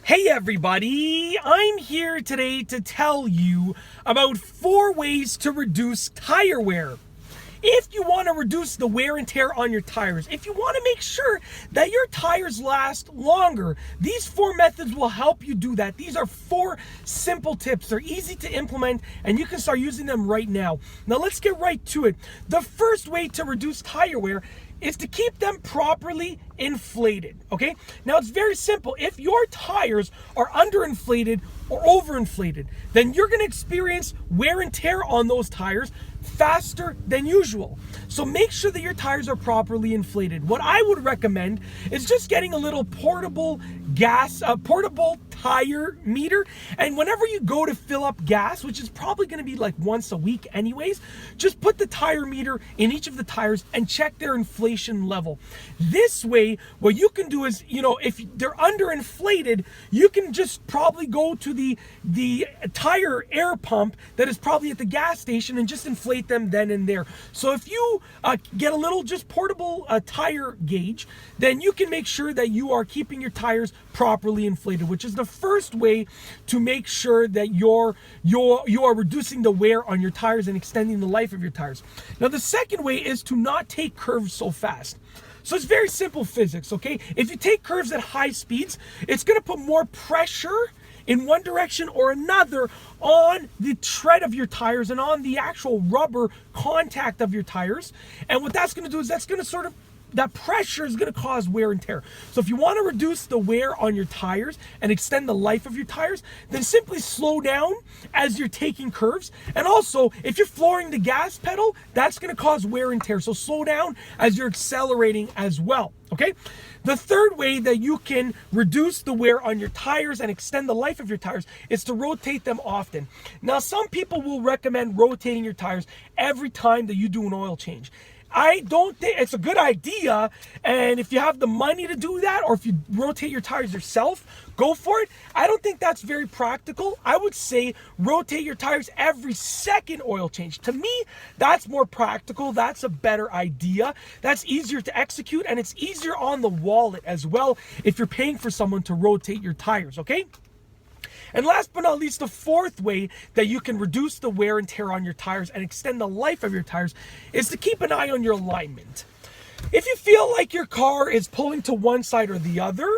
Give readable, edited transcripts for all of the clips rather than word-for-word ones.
Hey everybody, I'm here today to tell you about 4 ways to reduce tire wear. If you want to reduce the wear and tear on your tires, if you want to make sure that your tires last longer, these 4 methods will help you do that. These are 4 simple tips. They're easy to implement and you can start using them right now. Now let's get right to it. The first way to reduce tire wear is to keep them properly inflated, okay? Now it's very simple. If your tires are underinflated or overinflated, then you're gonna experience wear and tear on those tires faster than usual. So make sure that your tires are properly inflated. What I would recommend is just getting a little portable tire meter, and whenever you go to fill up gas, which is probably going to be like once a week anyways, just put the tire meter in each of the tires and check their inflation level. This way, what you can do is, if they're underinflated, you can just probably go to the tire air pump that is probably at the gas station and just inflate them then and there. So if you get a little just portable tire gauge, then you can make sure that you are keeping your tires properly inflated, which is the first way to make sure that you are reducing the wear on your tires and extending the life of your tires. Now the second way is to not take curves so fast. So it's very simple physics, okay? If you take curves at high speeds, it's going to put more pressure in one direction or another on the tread of your tires and on the actual rubber contact of your tires. And what that's going to do is that's going to that pressure is going to cause wear and tear. So if you want to reduce the wear on your tires and extend the life of your tires, then simply slow down as you're taking curves. And also, if you're flooring the gas pedal, that's going to cause wear and tear. So slow down as you're accelerating as well, okay? The third way that you can reduce the wear on your tires and extend the life of your tires is to rotate them often. Now, some people will recommend rotating your tires every time that you do an oil change. I don't think it's a good idea, and if you have the money to do that, or if you rotate your tires yourself, go for it. I don't think that's very practical. I would say rotate your tires every second oil change. To me, that's more practical. That's a better idea. That's easier to execute, and it's easier on the wallet as well if you're paying for someone to rotate your tires, okay? And last but not least, the fourth way that you can reduce the wear and tear on your tires and extend the life of your tires is to keep an eye on your alignment. If you feel like your car is pulling to one side or the other,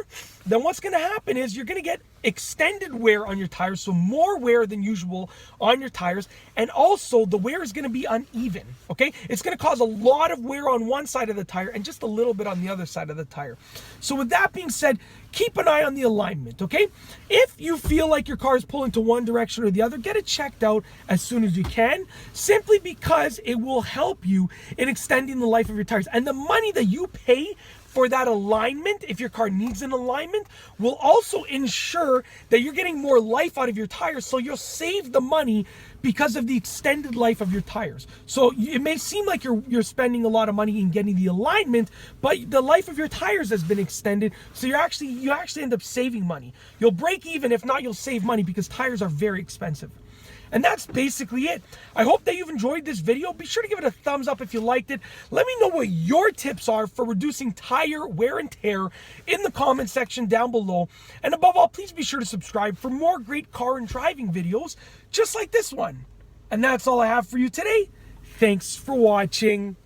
then what's going to happen is you're going to get extended wear on your tires, so more wear than usual on your tires, and also the wear is going to be uneven, okay? It's going to cause a lot of wear on one side of the tire and just a little bit on the other side of the tire. So with that being said, keep an eye on the alignment, okay? If you feel like your car is pulling to one direction or the other, get it checked out as soon as you can, simply because it will help you in extending the life of your tires. And the money that you pay for that alignment, if your car needs an alignment, will also ensure that you're getting more life out of your tires, so you'll save the money because of the extended life of your tires. So it may seem like you're spending a lot of money in getting the alignment, but the life of your tires has been extended, so you actually end up saving money. You'll break even, if not, you'll save money because tires are very expensive. And that's basically it. I hope that you've enjoyed this video. Be sure to give it a thumbs up if you liked it. Let me know what your tips are for reducing tire wear and tear in the comment section down below. And above all, please be sure to subscribe for more great car and driving videos just like this one. And that's all I have for you today. Thanks for watching.